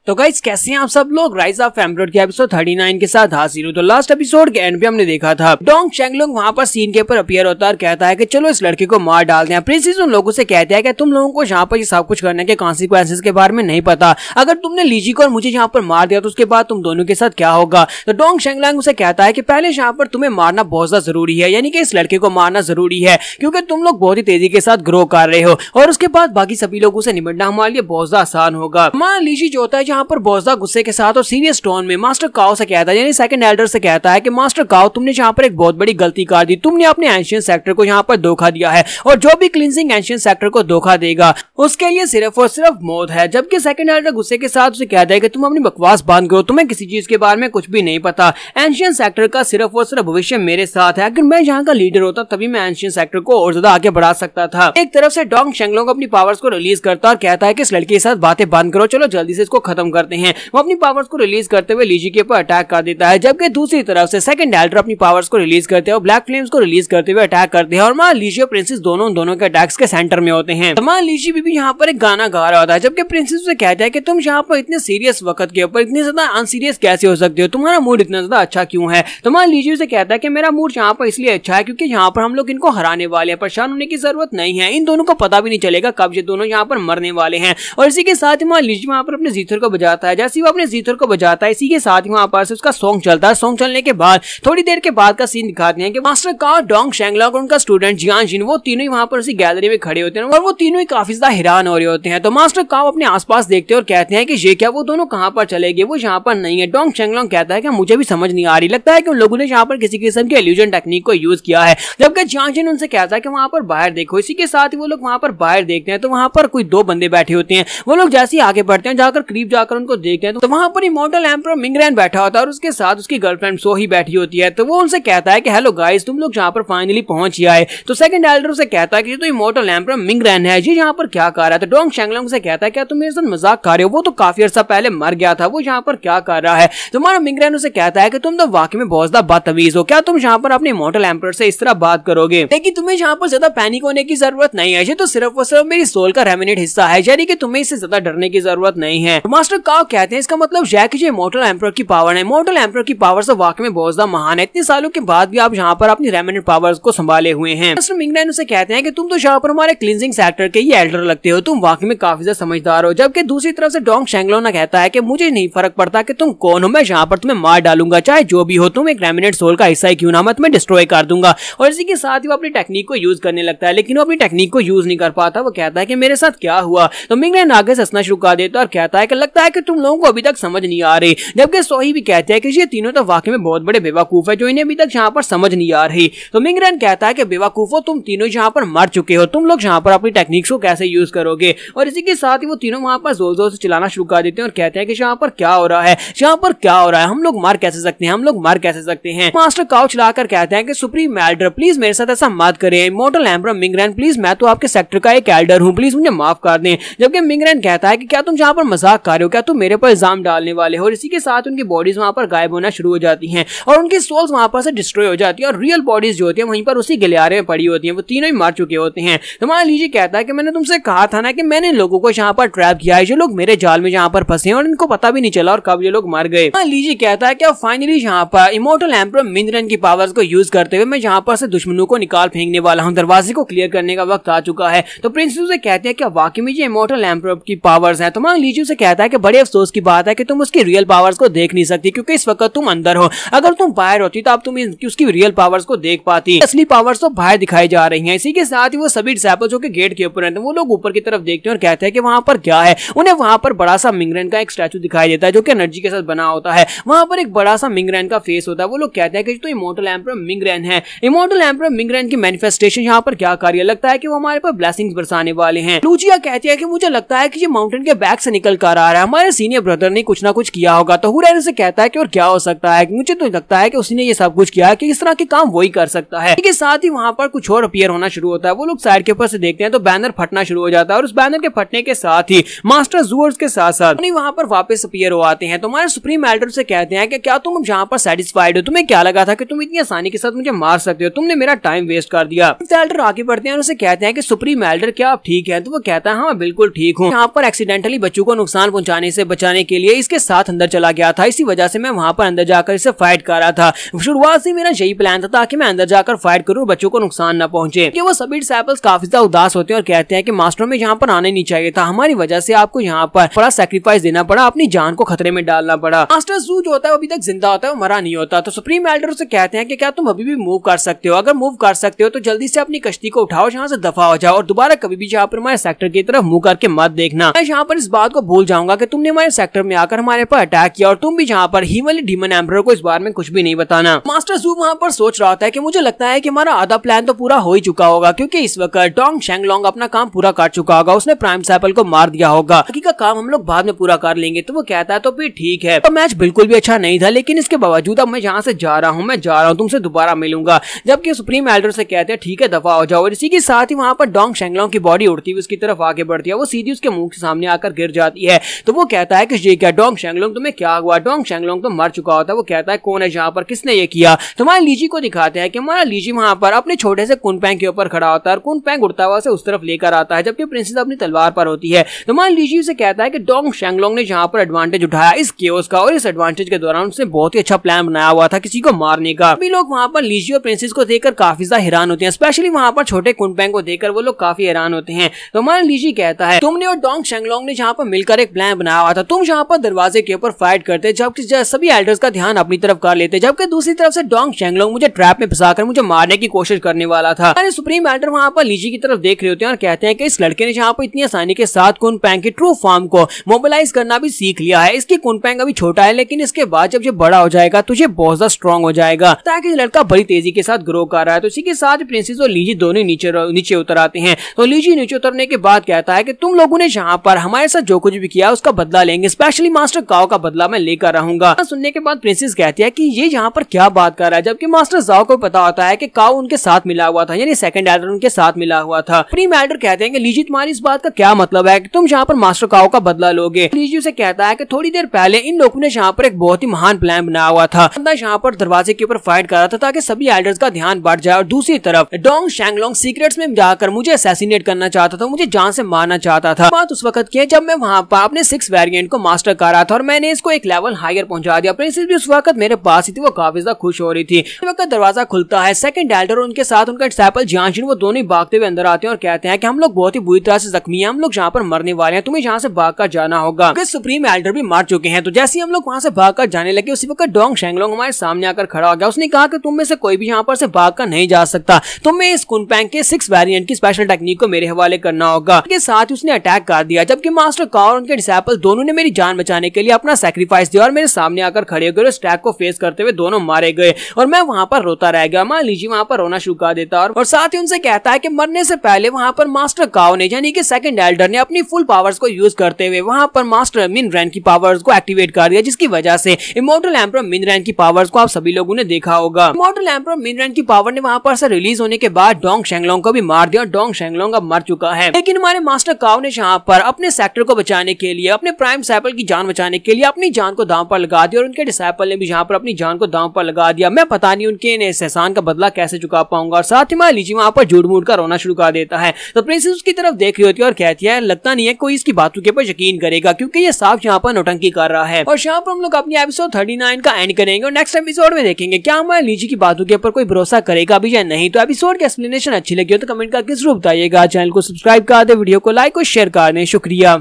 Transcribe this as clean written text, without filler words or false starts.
तो गाइस कैसे हैं आप सब लोग। राइज ऑफ एम्परर के एपिसोड 39 के साथ हाजिर हूं। तो लास्ट एपिसोड के एंड पे हमने देखा था डोंग शेंगलुंग वहां पर सीन के ऊपर अपीयर होता है और कहता है कि चलो इस लड़के को मार डालते हैं। प्रिंसेस उन लोगों से कहते हैं कि तुम लोगों को यहाँ पर ये सब कुछ करने के कॉन्सिक्वेंसेस के बारे में नहीं पता। अगर तुमने लीजी को और मुझे यहाँ पर मार दिया तो उसके बाद तुम दोनों के साथ क्या होगा। तो डोंग शेंगलुंग उसे कहता है कि पहले यहाँ पर तुम्हें मारना बहुत ज्यादा जरूरी है, यानी कि इस लड़के को मारना जरूरी है क्योंकि तुम लोग बहुत ही तेजी के साथ ग्रो कर रहे हो और उसके बाद बाकी सभी लोगों से निपटना हमारे लिए बहुत ज्यादा आसान होगा। हमारा लीजी जो होता है जहाँ पर बहुत ज्यादा गुस्से के साथ और सीरियस टोन में मास्टर काओ से कहता है, यानी सेकंड एल्डर से कहता है कि मास्टर काओ तुमने यहाँ पर एक बहुत बड़ी गलती कर दी। तुमने अपने एंशिएंट सेक्टर को यहाँ पर धोखा दिया है और जो भी क्लींजिंग एंशिएंट सेक्टर को धोखा देगा उसके लिए सिर्फ और सिर्फ मौत है। जबकि सेकंड एल्डर गुस्से के साथ उसे कहता है कि तुम अपनी बकवास बंद करो, तुम्हें किसी चीज के बारे में कुछ भी नहीं पता। एंशिएंट सेक्टर का सिर्फ और सिर्फ भविष्य मेरे साथ है। अगर मैं यहाँ का लीडर होता तभी मैं एंशिएंट सेक्टर को और ज्यादा आगे बढ़ा सकता था। एक तरफ से डोंग शेंगलुंग अपनी पावर्स को रिलीज करता और कहता है कि इस लड़के के साथ बातें बंद करो, चलो जल्दी से इसको खत्म करते हैं। वो अपनी पावर्स को रिलीज करते हुए लीजी के ऊपर अटैक कर देता है। जबकि दूसरी तरफ से सेकंड एल्डर अपनी पावर्स को रिलीज करते हैं और ब्लैक फ्लेम्स को रिलीज करते हुए अटैक करते हैं और मां लीजी और प्रिंसेस दोनों के अटैक्स के सेंटर में होते हैं। मां लीजी भी यहाँ पर एक गाना गा रहा होता है। जबकि प्रिंसेस से कहता है कि तुम यहाँ पर इतने सीरियस वक्त के ऊपर इतने ज्यादा अनसीरियस कैसे हो सकते हो, तुम्हारा मूड इतना ज्यादा अच्छा क्यों है। तो मां लीजी से कहता है कि मेरा मूड यहाँ पर इसलिए अच्छा है क्योंकि यहाँ पर हम लोग इनको हराने वाले हैं, परेशान होने की जरूरत नहीं है। इन दोनों को पता भी नहीं चलेगा कब ये दोनों यहाँ पर मरने वाले हैं। और इसी के साथ ही मां लीजी वहां पर अपने जीथर को बजाता है। जैसे वो अपने जीथर को बजाता है इसी के साथ ही वहां पर से उसका सॉन्ग चलता है। सॉन्ग चलने के बाद थोड़ी देर के बाद का सीन दिखाते हैं कि मास्टर काओ, डोंग शेंगलुंग और उनका स्टूडेंट जियान जिन वो तीनों ही वहां पर उसी गैलरी में खड़े होते हैं और वो तीनों ही काफी ज्यादा हैरान हो रहे होते हैं। तो मास्टर काओ अपने आसपास देखते हैं और कहते हैं कि ये क्या, वो दोनों कहां पर चले गए, वो यहाँ पर नहीं है। डोंग शेंगलुंग कहता है कि मुझे भी समझ नहीं आ रही, लगता है कि उन लोगों ने यहाँ पर किसी किस्म की इल्यूजन टेक्निक को यूज किया है। जबकि जियान जिन उनसे कहता है कि वहां पर बाहर देखो। इसी के साथ ही वो लोग वहां पर बाहर देखते हैं तो वहां पर कोई दो बंदे बैठे होते हैं। वो लोग जैसे ही आगे बढ़ते हैं जाकर करीब जाकर उनको देखते हैं तो वहां पर इमॉर्टल एम्परर मिंगरेन बैठा होता है और उसके साथ उसकी गर्लफ्रेंड सो ही बैठी होती है। तो वो उनसे कहता है कि हेलो गाइस, तुम लोग यहाँ पर फाइनली पहुंच ही आए। तो सेकंड एल्डर से कहता है कि ये तो इमॉर्टल एम्परर मिंगरेन है, ये यहाँ पर क्या कर रहा है। तो डोंग शेंगलुंग से कहता है क्या तुम मेरे साथ मजाक कर रहे हो, वो तो काफी अर्सा पहले मर गया था, वो यहाँ पर क्या कर रहा है। तो हमारा मिंगरेन उसे कहता है कि तुम तो वाकई में बहुत ज्यादा बदतमीज हो, क्या तुम यहाँ पर अपने इमॉर्टल एम्परर से इस तरह बात करोगे। लेकिन तुम्हें यहाँ पर ज्यादा पैनिक होने की जरूरत नहीं है, ये तो सिर्फ और सिर्फ मेरी सोल का रेमिनेट हिस्सा है, यानी कि तुम्हें इससे ज्यादा डरने की जरूरत नहीं है। मास्टर काओ कहते हैं इसका मतलब यह कि इमॉर्टल एम्परर की पावर है, इमॉर्टल एम्परर की पावर से वाकई में बहुत ज्यादा महान है। इतने सालों के बाद भी आप यहाँ पर अपनी रेमिनेट पावर्स को संभाले हुए हैं। मास्टर मिंगरेन उसे कहते हैं कि तुम तो यहाँ पर हमारे क्लींजिंग सेक्टर के ही एल्डर लगते हो, तुम वाकई में काफी ज्यादा समझदार हो। जबकि दूसरी तरफ से डोंग शेंगलुंग कहता है कि मुझे नहीं फर्क पड़ता कि तुम कौन हो, मैं यहाँ पर तुम्हें मार डालूंगा, चाहे जो भी हो, तुम एक रेमिनेट सोल का हिस्सा ही क्यों ना, मैं तुम्हें डिस्ट्रॉय कर दूंगा। और इसी के साथ ही वो अपनी टेक्निक को यूज करने लगता है, लेकिन वो अपनी टेक्निक को यूज नहीं कर पाता। वो कहता है कि मेरे साथ क्या हुआ। तो मिंगरेन आगे से हंसना शुरू कर देता है और कहता है कि लगता है कि तुम लोगों को अभी तक समझ नहीं आ रही। जबकि सोही भी कहते हैं कि ये तीनों तो वाकई में बहुत बड़े बेवकूफ है जो इन्हें अभी तक यहाँ पर समझ नहीं आ रही। तो मिंगरेन कहता है कि बेवकूफो, तुम तीनों यहाँ पर मर चुके हो, तुम लोग यहाँ पर अपनी टेक्निक्स को कैसे यूज करोगे। और इसी के साथ ही वो तीनों वहां पर जोर जोर से चिल्लाना शुरू कर देते हैं और कहते हैं कि यहाँ पर क्या हो रहा है, यहाँ पर क्या हो रहा है, हम लोग मर कैसे सकते हैं, हम लोग मर कैसे सकते हैं। मास्टर काओ चिल्लाकर कहते हैं कि सुप्रीम एल्डर प्लीज मेरे साथ ऐसा मत करें, इमॉर्टल एम्परर मिंगरेन प्लीज, मैं तो आपके सेक्टर का एक एल्डर हूँ, प्लीज मुझे माफ कर दें। जबकि मिंगरेन कहता है कि क्या तुम यहाँ पर मजाक कर रहे हो, क्या तुम मेरे पर इल्जाम डालने वाले हो। और इसी के साथ उनकी बॉडीज वहां पर गायब होना शुरू हो जाती हैं और उनकी सोल्स वहां पर से डिस्ट्रॉय हो जाती है और रियल बॉडीज जो होती है वहीं पर उसी गलियारे में पड़ी होती हैं, वो तीनों ही मर चुके होते हैं। तो मान लीजिए कहता है कि मैंने तुमसे कहा था ना कि मैंने लोगों को यहाँ पर ट्रैप किया है, जो लोग मेरे जाल में यहाँ पर फंसे हैं और इनको पता भी नहीं चला और कब ये लोग मर गए। मान लीजिए कहता है कि फाइनली यहाँ पर इमॉर्टल एम्परर मिंगरेन की पावर्स को यूज करते हुए मैं यहाँ पर से दुश्मनों को निकाल फेंकने वाला हूँ, दरवाजे को क्लियर करने का वक्त आ चुका है। तो प्रिंसेस से कहते हैं कि वाकई में ये इमॉर्टल एम्परर की पावर्स है। तो मान लीजिए उसे कहता है कि बड़े अफसोस की बात है कि तुम उसकी रियल पावर्स को देख नहीं सकती क्योंकि इस वक्त तुम अंदर हो, अगर तुम बाहर होती तो अब तुम उसकी रियल पावर्स को देख पाती। असली पावर्स तो बाहर दिखाई जा रही हैं। इसी के साथ ही वो सभी डिसाइपल्स जो कि गेट के ऊपर रहते हैं वो लोग ऊपर की तरफ देखते हैं और कहते हैं कि वहां पर क्या है। उन्हें वहां पर बड़ा सा मिंगरेन का एक स्टैचू दिखाई देता है जो कि एनर्जी के साथ बना होता है, वहां पर एक बड़ा सा मिंगरेन का फेस होता है। वो लोग कहते हैं कि तो इमॉर्टल एम्परर मिंगरेन है। इमॉर्टल एम्परर मिंगरेन की मैनिफेस्टेशन यहाँ पर क्या कार्य, लगता है कि वो हमारे पर ब्लेसिंग्स बरसाने वाले हैं। लूजिया कहती है कि मुझे लगता है कि ये माउंटेन के बैक से निकल कर आ रहा है, हमारे सीनियर ब्रदर ने कुछ ना कुछ किया होगा। तो हुरैन से कहता है कि और क्या हो सकता है, मुझे तो लगता है कि उसने ये सब कुछ किया है कि इस तरह के काम वही कर सकता है। इसके साथ ही वहां पर कुछ और अपीयर होना शुरू होता है। वो लोग साइड के ऊपर से देखते हैं तो बैनर फटना शुरू हो जाता है और उस बैनर के फटने के साथ ही मास्टर जूअर्स के साथ साथ वहां पर वापस अपीयर हो आते हैं। तो हमारे सुप्रीम एल्डर से कहते हैं कि क्या तुम यहाँ पर सेटिस्फाइड हो, तुम्हें क्या लगा था कि तुम इतनी आसानी के साथ मुझे मार सकते हो, तुमने मेरा टाइम वेस्ट कर दिया। एल्डर आगे बढ़ते हैं और उसे कहते हैं कि सुप्रीम एल्डर क्या आप ठीक है। तो वो कहता है हाँ बिल्कुल ठीक हूँ, यहाँ पर एक्सीडेंटली बच्चों को नुकसान पहुंचा जाने से बचाने के लिए इसके साथ अंदर चला गया था। इसी वजह से मैं वहां पर अंदर जाकर इसे फाइट कर रहा था। शुरुआत से मेरा यही प्लान था ताकि मैं अंदर जाकर फाइट करूं, बच्चों को नुकसान न पहुंचे। कि वो सभी डिसाइपल्स काफी ज्यादा उदास होते हैं और कहते हैं कि मास्टर में यहाँ पर आने नहीं चाहिए था, हमारी वजह से आपको यहाँ पर बड़ा सैक्रिफाइस देना पड़ा, अपनी जान को खतरे में डालना पड़ा। मास्टर ज़ू जो होता है वो अभी तक जिंदा होता है, वो मरा नहीं होता। तो सुप्रीम एल्डर से कहते हैं कि क्या तुम अभी भी मूव कर सकते हो? अगर मूव कर सकते हो तो जल्दी से अपनी कश्ती को उठाओ, यहाँ से दफा हो जाओ और दोबारा कभी भी यहाँ पर हमारे सेक्टर की तरफ मुंह करके मत देखना। मैं यहाँ पर इस बात को भूल जाऊंगा कि तुमने हमारे सेक्टर में आकर हमारे पर अटैक किया और तुम भी यहाँ पर हीमली डीमन एम्परर को इस बारे में कुछ भी नहीं बताना। मास्टर ज़ू वहाँ पर सोच रहा होता है कि मुझे लगता है कि हमारा आधा प्लान तो पूरा हो ही चुका होगा, क्योंकि इस वक्त डोंग शेंगलोंग अपना काम पूरा कर चुका होगा, उसने प्राइम डिसाइपल को मार दिया होगा, बाकी का काम हम लोग बाद में पूरा कर लेंगे। तो वो कहता है तो फिर ठीक है। तो मैच बिल्कुल भी अच्छा नहीं था, लेकिन इसके बावजूद अब मैं यहाँ से जा रहा हूँ, तुमसे दोबारा मिलूंगा। जबकि सुप्रीम एल्डर से कहते हैं ठीक है दफा हो जाओ। और इसी के साथ ही वहाँ पर डोंग शेंगलोंग की बॉडी उड़ती हुई उसकी तरफ आगे बढ़ती है, वो सीधी उसके मुंह के सामने आकर गिर जाती है। तो वो कहता है कि ये क्या डोंग शेंगलोंग तुम्हें क्या हुआ? डोंग शेंगलोंग तो मर चुका होता है। वो कहता है कौन है यहाँ पर, किसने ये किया? तो हमारे लीजी को दिखाते हैं कि हमारा लीजी वहाँ पर अपने छोटे से कुनपैंग के ऊपर खड़ा होता है और कुनपैंग उड़ता हुआ से उस तरफ लेकर आता है, जबकि प्रिंसेस अपनी तलवार पर होती है। तो हमारे लीजी से कहता है कि डोंग शेंगलोंग ने यहाँ पर एडवांटेज उठाया इस केओस का, और इस एडवांटेज के दौरान उसने बहुत ही अच्छा प्लान बनाया हुआ था किसी को मारने का। सभी लोग वहाँ पर लीजी और प्रिंसेस को देखकर काफी ज्यादा हैरान होते हैं, स्पेशली वहाँ पर छोटे कुनपैंग को देखकर वो लोग काफी हैरान होते हैं। तो हमारा लीजी कहता है तुमने और डोंग शेंगलोंग ने यहाँ पर मिलकर एक प्लान बनाया हुआ था, तुम यहाँ पर दरवाजे के ऊपर फाइट करते जबकि सभी एल्डर्स का ध्यान अपनी तरफ कर लेते, जबकि दूसरी तरफ से डोंग शेंगलोंग मुझे ट्रैप में फंसाकर मुझे मारने की कोशिश करने वाला था। सुप्रीम एल्डर वहाँ पर लीजी की तरफ देख रहे होते हैं और कहते हैं कि इस लड़के ने यहाँ पर इतनी आसानी के साथ कुनपैंग की ट्रू फॉर्म को मोबिलाइज करना भी सीख लिया है। इसकी कुनपैंग अभी छोटा है, लेकिन इसके बाद जब ये बड़ा हो जाएगा तो ये बहुत ज्यादा स्ट्रॉन्ग हो जाएगा, ताकि लड़का बड़ी तेजी के साथ ग्रो कर रहा है। तो इसी के साथ प्रिंसेस और लीजी दोनों नीचे उतर आते हैं। तो लीजी नीचे उतरने के बाद कहता है कि तुम लोगों ने यहाँ पर हमारे साथ जो कुछ भी किया उसका बदला लेंगे, स्पेशली मास्टर काओ का बदला मैं लेकर रहूंगा। सुनने के बाद प्रिंसेस कहती है कि ये यहाँ पर क्या बात कर रहा है, जबकि मास्टर जाओ को पता होता है कि काओ उनके साथ मिला हुआ था, यानी सेकंड एल्डर उनके साथ मिला हुआ था। प्रीम एल्डर कहते हैं कि लीजी तुम्हारी इस बात का क्या मतलब है कि तुम यहाँ पर मास्टर काओ का बदला लोगे? लीजी उसे कहता है कि थोड़ी देर पहले इन लोगों ने यहाँ पर एक बहुत ही महान प्लान बनाया हुआ था, यहाँ पर दरवाजे के ऊपर फाइट कर रहा था ताकि सभी एल्डर्स का ध्यान बढ़ जाए, और दूसरी तरफ डोंग शेंगलोंग सीक्रेट्स में जाकर मुझे असैसिनेट करना चाहता था, मुझे जान से मारना चाहता था। बात उस वक्त की है जब मैं वहाँ पर अपने 6 वेरिएंट को मास्टर कर रहा था और मैंने इसको एक लेवल हायर पहुंचा दिया। प्रिंसेस भी उस वक्त मेरे पास ही थी, वो काफी ज्यादा खुश हो रही थी। इस वक्त दरवाजा खुलता है, सेकंड एल्डर और उनके साथ उनका डिसाइपल जियांशिन वो दोनों भागते हुए अंदर आते हैं और कहते हैं कि हम लोग बहुत ही बुरी तरह से जख्मी हैं, हम लोग यहाँ पर मरने वाले हैं, तुम्हें यहाँ से भागकर जाना होगा। सुप्रीम एल्डर भी मार चुके हैं। तो जैसे ही हम लोग वहाँ से भागकर जाने लगे उसी वक्त डोंग शेंगलोंग हमारे सामने आकर खड़ा हो गया। उसने कहा कि तुम में से कोई भी यहाँ पर से भागकर नहीं जा सकता, तुम्हें इस कुनपैंग के 6 वेरिएंट की स्पेशल टेक्निक को मेरे हवाले करना होगा। के साथ ही उसने अटैक कर दिया, जबकि मास्टर काओ और उनके डिसाइपल दोनों ने मेरी जान बचाने के लिए अपना सैक्रिफाइस दिया और मेरे सामने आकर खड़े हो गए। इस अटैक को फेस करते हुए दोनों मारे गए और मैं वहाँ पर रोता रह गया। मान लीजिए वहाँ पर रोना शुरू कर देता और साथ ही उनसे कहता है कि मरने से पहले वहाँ पर मास्टर काओ ने यानी कि सेकंड एल्डर ने अपनी फुल पावर्स को यूज करते हुए वहाँ पर मास्टर मिनरैन की पावर्स को एक्टिवेट कर दिया, जिसकी वजह से इमॉर्टल एम्परर मिनरैन की पावर्स को आप सभी लोगों ने देखा होगा। इमॉर्टल एम्परर मिनरैन की पावर ने वहाँ पर से रिलीज होने के बाद डोंग शेंगलोंग को भी मार दिया और डोंग शेंगलोंग अब मर चुका है। लेकिन हमारे मास्टर काओ ने यहाँ पर अपने सेक्टर को बचाने के लिए, अपने प्राइम डिसाइपल की जान बचाने के लिए अपनी जान को दांव पर लगा दिया और उनके डिसाइपल ने भी यहाँ पर अपनी जान को दांव पर लगा दिया। मैं पता नहीं उनके इस एहसान का बदला कैसे चुका पाऊंगा। और साथ ही मैं लीजी वहाँ पर झूठ मूठ का रोना शुरू कर देता है। तो प्रिंसेस उसकी तरफ देख रही होती है और कहती है लगता नहीं है कोई इसकी बातों के ऊपर यकीन करेगा, क्योंकि ये साफ यहाँ पर नौटंकी कर रहा है। और यहाँ पर हम लोग अपनी एपिसोड 39 का एंड करेंगे और नेक्स्ट एपिसोड में देखेंगे क्या हमारे लीजी की बातों के ऊपर कोई भरोसा करेगा भी या नहीं। तो एपिसोड की एक्सप्लेनेशन अच्छी लगी हो तो कमेंट करके जरूर बताइएगा। चैनल को सब्सक्राइब कर दे, वीडियो को लाइक और शेयर कर दें। शुक्रिया।